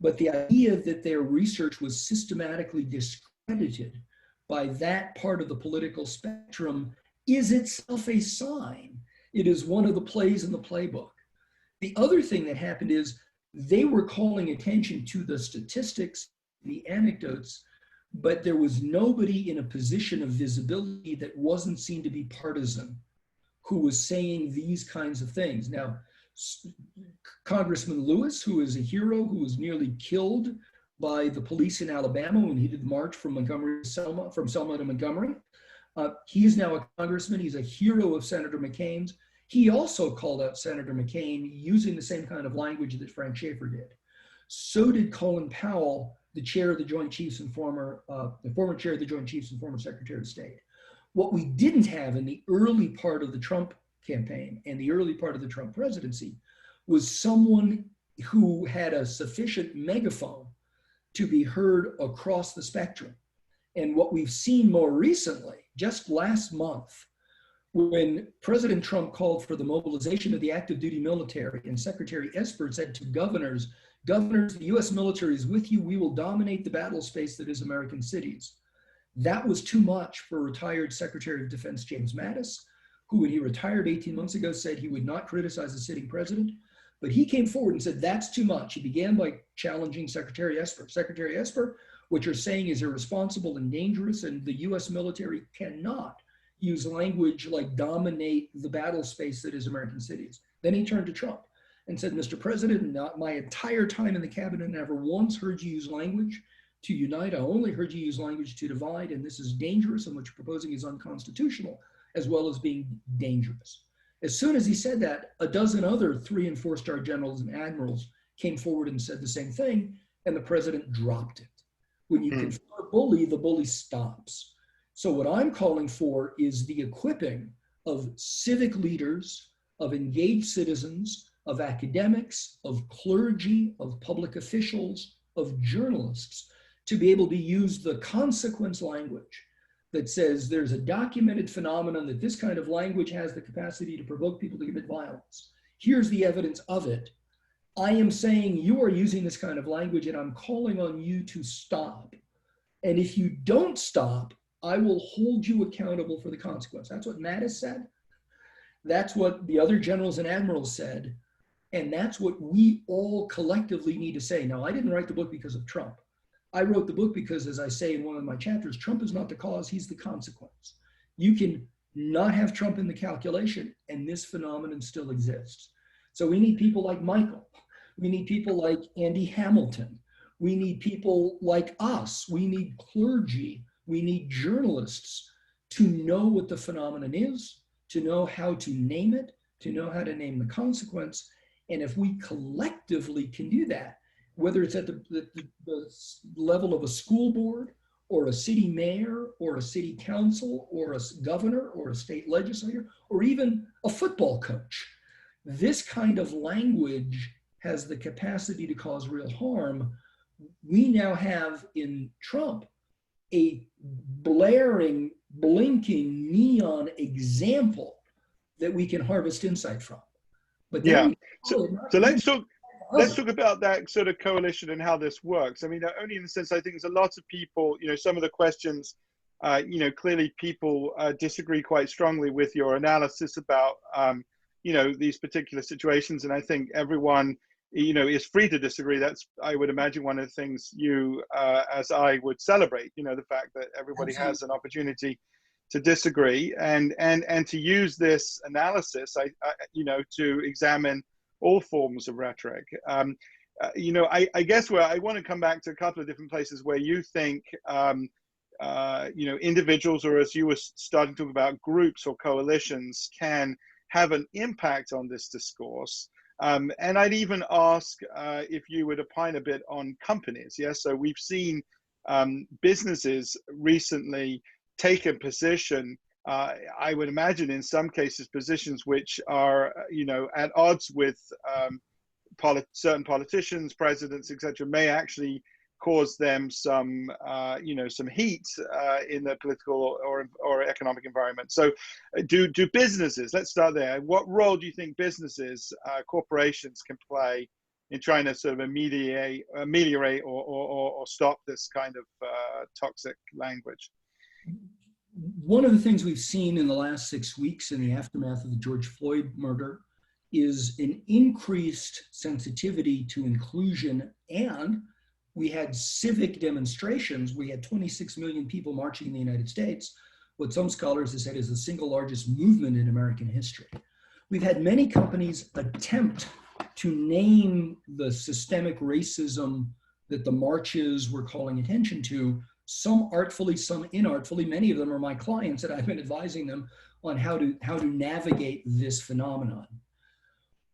But the idea that their research was systematically discredited by that part of the political spectrum is itself a sign. It is one of the plays in the playbook. The other thing that happened is they were calling attention to the statistics, the anecdotes, but there was nobody in a position of visibility that wasn't seen to be partisan who was saying these kinds of things. Now, Congressman Lewis, who is a hero, who was nearly killed by the police in Alabama when he did the march from Selma to Montgomery. He is now a congressman. He's a hero of Senator McCain's. He also called out Senator McCain using the same kind of language that Frank Schaeffer did. So did Colin Powell, the chair of the Joint Chiefs and the former chair of the Joint Chiefs and former Secretary of State. What we didn't have in the early part of the Trump campaign and the early part of the Trump presidency was someone who had a sufficient megaphone to be heard across the spectrum. And what we've seen more recently, just last month, when President Trump called for the mobilization of the active duty military and Secretary Esper said to governors, the US military is with you, we will dominate the battle space that is American cities. That was too much for retired Secretary of Defense James Mattis, who when he retired 18 months ago said he would not criticize a sitting president, but he came forward and said that's too much. He began by challenging Secretary Esper. Secretary Esper, what you're saying is irresponsible and dangerous, and the US military cannot use language like dominate the battle space that is American cities. Then he turned to Trump and said, Mr. President, not my entire time in the cabinet, never once heard you use language to unite. I only heard you use language to divide, and this is dangerous, and what you're proposing is unconstitutional, as well as being dangerous. As soon as he said that, a dozen other 3- and 4-star generals and admirals came forward and said the same thing, and the president dropped it. When you confront a bully, the bully stops. So what I'm calling for is the equipping of civic leaders, of engaged citizens, of academics, of clergy, of public officials, of journalists, to be able to use the consequence language that says there's a documented phenomenon that this kind of language has the capacity to provoke people to commit violence. Here's the evidence of it. I am saying you are using this kind of language and I'm calling on you to stop. And if you don't stop, I will hold you accountable for the consequence. That's what Mattis said. That's what the other generals and admirals said. And that's what we all collectively need to say. Now, I didn't write the book because of Trump. I wrote the book because, as I say in one of my chapters, Trump is not the cause, he's the consequence. You can not have Trump in the calculation and this phenomenon still exists. So we need people like Michael. We need people like Andy Hamilton. We need people like us. We need clergy. We need journalists to know what the phenomenon is, to know how to name it, to know how to name the consequence. And if we collectively can do that, whether it's at the level of a school board or a city mayor or a city council or a governor or a state legislator or even a football coach, this kind of language has the capacity to cause real harm. We now have in Trump a blaring, blinking neon example that we can harvest insight from. But yeah, so let's talk about that sort of coalition and how this works. I mean, only in the sense I think there's a lot of people, some of the questions, clearly people disagree quite strongly with your analysis about, these particular situations. And I think everyone, is free to disagree. That's, I would imagine, one of the things you, as I would celebrate, the fact that everybody Absolutely. Has an opportunity to disagree and to use this analysis, to examine all forms of rhetoric. I guess where I want to come back to a couple of different places where you think, individuals, or as you were starting to talk about, groups or coalitions can have an impact on this discourse. And I'd even ask if you would opine a bit on companies. Yes, so we've seen businesses recently take a position, I would imagine in some cases positions which are, at odds with certain politicians, presidents, etc., may actually cause them some, some heat in the political or economic environment. So do businesses, let's start there. What role do you think businesses, corporations can play in trying to sort of ameliorate or stop this kind of toxic language? One of the things we've seen in the last 6 weeks in the aftermath of the George Floyd murder is an increased sensitivity to inclusion, and we had civic demonstrations. We had 26 million people marching in the United States, what some scholars have said is the single largest movement in American history. We've had many companies attempt to name the systemic racism that the marches were calling attention to, some artfully, some inartfully. Many of them are my clients that I've been advising them on how to navigate this phenomenon.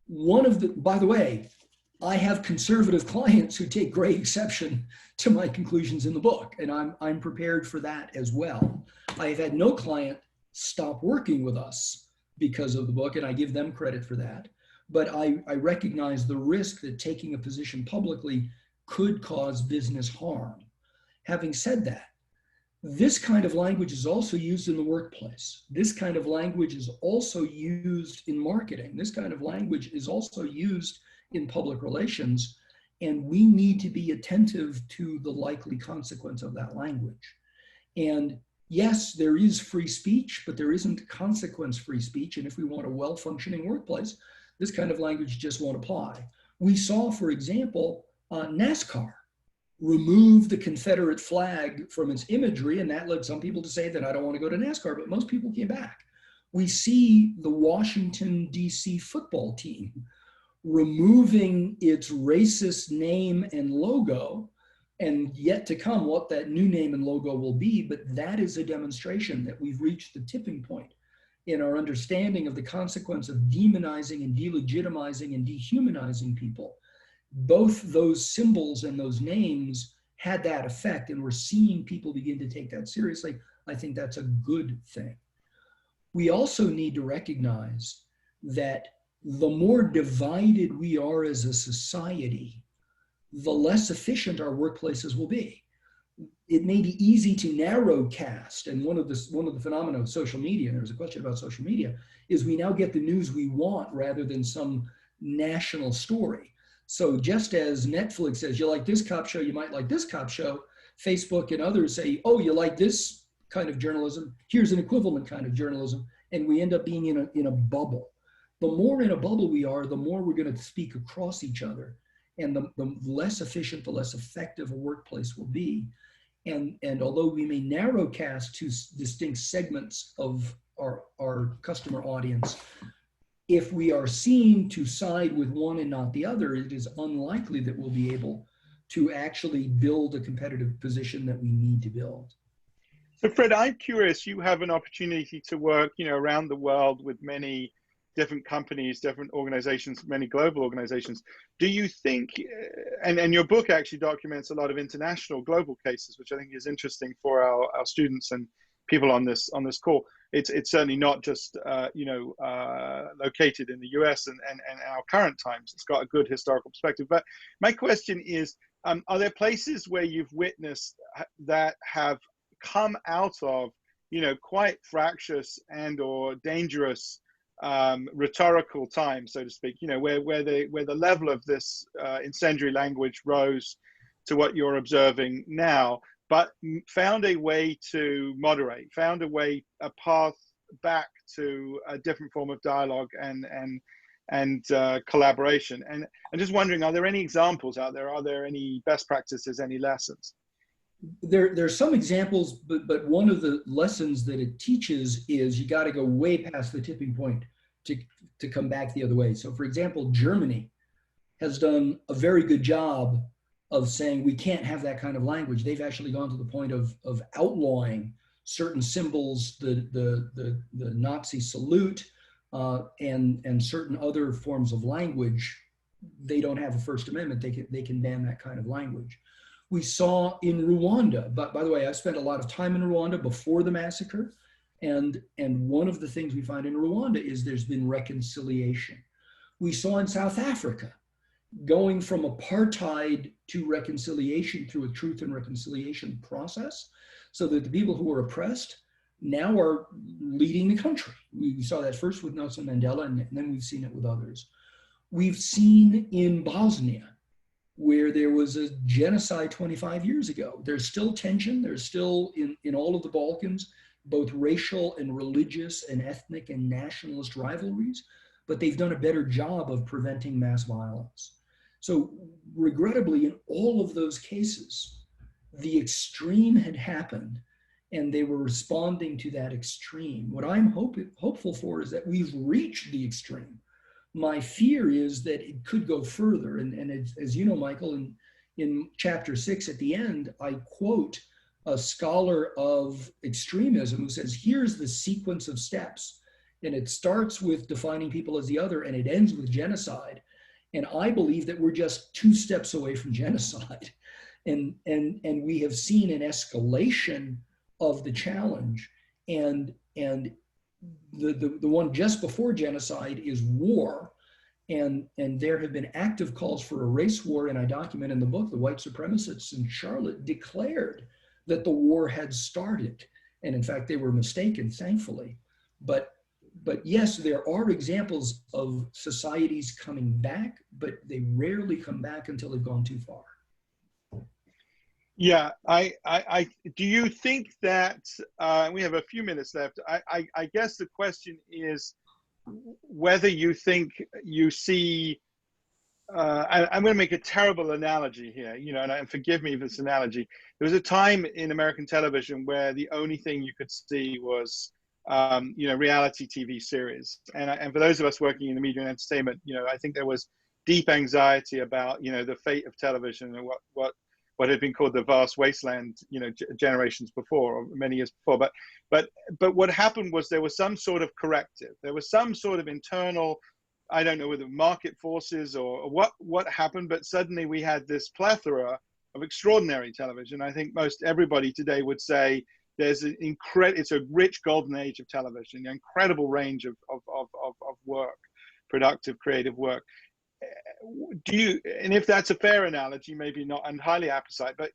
By the way, I have conservative clients who take great exception to my conclusions in the book, and I'm prepared for that as well. I have had no client stop working with us because of the book, and I give them credit for that. But I recognize the risk that taking a position publicly could cause business harm. Having said that, this kind of language is also used in the workplace. This kind of language is also used in marketing. This kind of language is also used in public relations, and we need to be attentive to the likely consequence of that language. And yes, there is free speech, but there isn't consequence-free speech. And if we want a well-functioning workplace, this kind of language just won't apply. We saw, for example, Nascar remove the Confederate flag from its imagery, and that led some people to say that I don't want to go to NASCAR, but most people came back. We see the Washington, D.C. football team removing its racist name and logo, and yet to come what that new name and logo will be, but that is a demonstration that we've reached the tipping point in our understanding of the consequence of demonizing and delegitimizing and dehumanizing people. Both those symbols and those names had that effect, and we're seeing people begin to take that seriously. I think that's a good thing. We also need to recognize that the more divided we are as a society, the less efficient our workplaces will be. It may be easy to narrowcast, and one of the phenomena of social media, and there's a question about social media, is we now get the news we want rather than some national story. So just as Netflix says, you like this cop show, you might like this cop show, Facebook and others say, oh, you like this kind of journalism, here's an equivalent kind of journalism, and we end up being in a bubble. The more in a bubble we are, the more we're going to speak across each other, and the less efficient, the less effective a workplace will be. And although we may narrowcast to distinct segments of our customer audience, if we are seen to side with one and not the other, it is unlikely that we'll be able to actually build a competitive position that we need to build. So Fred, I'm curious, you have an opportunity to work, around the world with many different companies, different organizations, many global organizations. Do you think, and your book actually documents a lot of international global cases, which I think is interesting for our students and people on this call. It's certainly not just located in the US and our current times. It's got a good historical perspective. But my question is, are there places where you've witnessed that have come out of quite fractious and or dangerous rhetorical times, so to speak, where the level of this incendiary language rose to what you're observing now, but found a way to moderate, found a path back to a different form of dialogue and collaboration. And I'm just wondering, are there any examples out there? Are there any best practices, any lessons? There's some examples, but one of the lessons that it teaches is you got to go way past the tipping point to come back the other way. So for example, Germany has done a very good job of saying we can't have that kind of language. They've actually gone to the point of outlawing certain symbols, the Nazi salute, and certain other forms of language. They don't have a First Amendment. They can ban that kind of language. We saw in Rwanda, but by the way, I spent a lot of time in Rwanda before the massacre. And one of the things we find in Rwanda is there's been reconciliation. We saw in South Africa, going from apartheid to reconciliation through a truth and reconciliation process, so that the people who were oppressed now are leading the country. We saw that first with Nelson Mandela, and then we've seen it with others. We've seen in Bosnia, where there was a genocide 25 years ago. There's still tension. There's still, in all of the Balkans, both racial and religious and ethnic and nationalist rivalries, but they've done a better job of preventing mass violence. So regrettably, in all of those cases, the extreme had happened and they were responding to that extreme. What I'm hopeful for is that we've reached the extreme. My fear is that it could go further. And as you know, Michael, in chapter 6 at the end, I quote a scholar of extremism who says, here's the sequence of steps. And it starts with defining people as the other, and it ends with genocide. And I believe that we're just 2 steps away from genocide. And we have seen an escalation of the challenge. And the one just before genocide is war. And there have been active calls for a race war. And I document in the book, the white supremacists in Charlotte declared that the war had started. And in fact, they were mistaken, thankfully. But yes, there are examples of societies coming back, but they rarely come back until they've gone too far. Yeah, I do you think that we have a few minutes left? I guess the question is whether you think you see. I'm going to make a terrible analogy here, and forgive me for this analogy. There was a time in American television where the only thing you could see was, reality TV series. And for those of us working in the media and entertainment, I think there was deep anxiety about, the fate of television and what had been called the vast wasteland, generations before, or many years before. But what happened was there was some sort of corrective. There was some sort of internal, I don't know whether market forces or what happened, but suddenly we had this plethora of extraordinary television. I think most everybody today would say there's it's a rich golden age of television, an incredible range of work, productive, creative work. And if that's a fair analogy, maybe not entirely apposite, but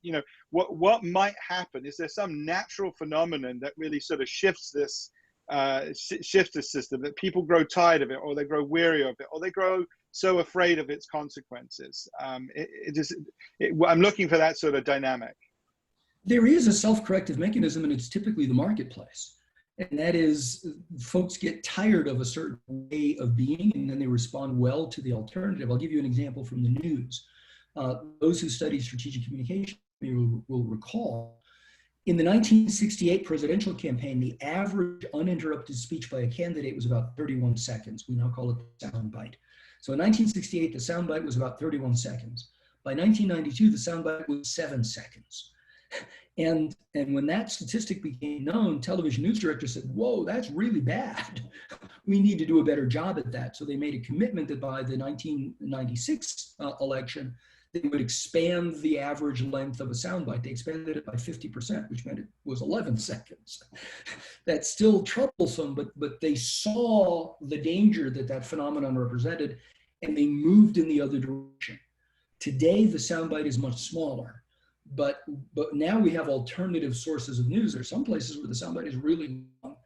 what might happen? Is there some natural phenomenon that really sort of shifts this system, that people grow tired of it, or they grow weary of it, or they grow so afraid of its consequences? I'm looking for that sort of dynamic. There is a self-corrective mechanism, and it's typically the marketplace. And that is, folks get tired of a certain way of being, and then they respond well to the alternative. I'll give you an example from the news. Those who study strategic communication will recall, in the 1968 presidential campaign, the average uninterrupted speech by a candidate was about 31 seconds. We now call it the soundbite. So in 1968, the soundbite was about 31 seconds. By 1992, the soundbite was 7 seconds. And when that statistic became known, television news directors said, whoa, that's really bad. We need to do a better job at that. So they made a commitment that by the 1996 election, they would expand the average length of a soundbite. They expanded it by 50%, which meant it was 11 seconds. That's still troublesome, but they saw the danger that phenomenon represented, and they moved in the other direction. Today, the soundbite is much smaller. But now we have alternative sources of news. There's some places where the soundbite is really long,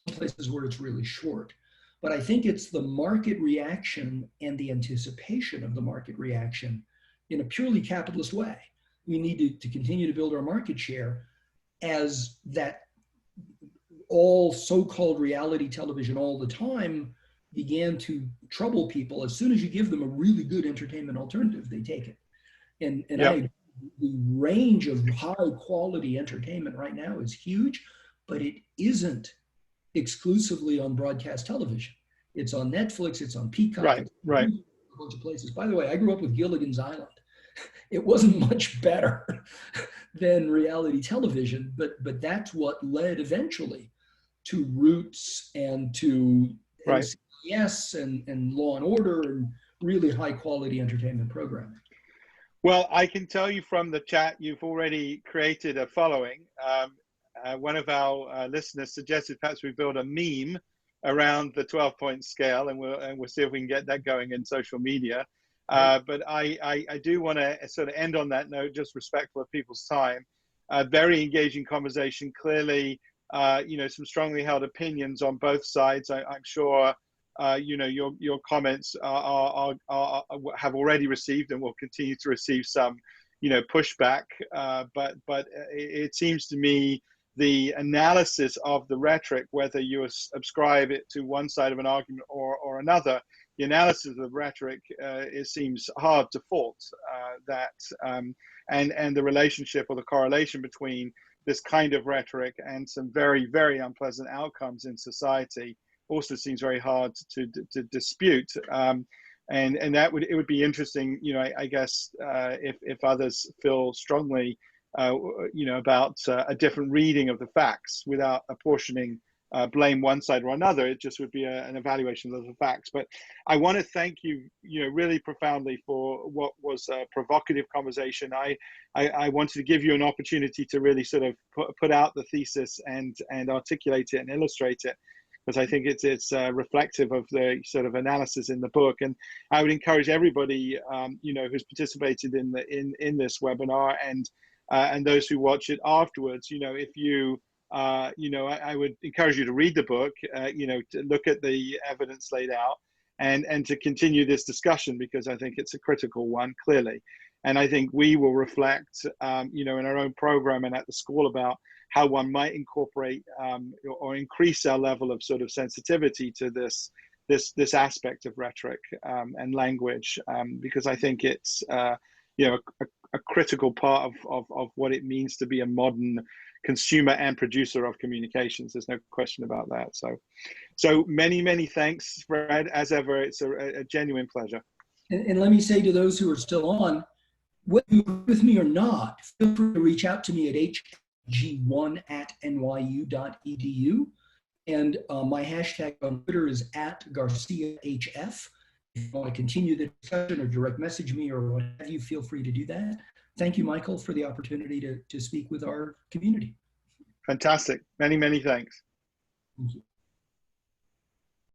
some places where it's really short. But I think it's the market reaction and the anticipation of the market reaction in a purely capitalist way. We need to continue to build our market share as that all so-called reality television all the time began to trouble people. As soon as you give them a really good entertainment alternative, they take it. And yep. The range of high quality entertainment right now is huge, but it isn't exclusively on broadcast television. It's on Netflix, it's on Peacock, right. A bunch of places. By the way, I grew up with Gilligan's Island. It wasn't much better than reality television, but that's what led eventually to Roots and to NCIS and Law and Order and really high quality entertainment programming. Well, I can tell you from the chat, you've already created a following. One of our listeners suggested perhaps we build a meme around the 12-point scale, and we'll see if we can get that going in social media. But I do want to sort of end on that note, just respectful of people's time. Very engaging conversation. Clearly, some strongly held opinions on both sides. I'm sure. Your comments have already received and will continue to receive some, pushback. But it seems to me the analysis of the rhetoric, whether you ascribe it to one side of an argument or another, the analysis of the rhetoric, it seems hard to fault and the relationship or the correlation between this kind of rhetoric and some very, very unpleasant outcomes in society also seems very hard to dispute, and that it would be interesting, I guess, if others feel strongly, about a different reading of the facts without apportioning blame one side or another. It just would be an evaluation of the facts. But I want to thank you, really profoundly for what was a provocative conversation. I wanted to give you an opportunity to really sort of put out the thesis and articulate it and illustrate it, because I think it's reflective of the sort of analysis in the book. And I would encourage everybody, who's participated in this webinar and those who watch it afterwards, if you I would encourage you to read the book, to look at the evidence laid out and to continue this discussion, because I think it's a critical one, clearly. And I think we will reflect, in our own program and at the school about how one might incorporate or increase our level of sort of sensitivity to this aspect of rhetoric and language, because I think it's, a critical part of what it means to be a modern consumer and producer of communications. There's no question about that. So many thanks, Fred. As ever, it's a genuine pleasure. And let me say to those who are still on, whether you agree with me or not, feel free to reach out to me at hg1@nyu.edu. And my hashtag on Twitter is @GarciaHF. If you want to continue the discussion or direct message me or what have you, feel free to do that. Thank you, Michael, for the opportunity to speak with our community. Fantastic. Many thanks. Thank you.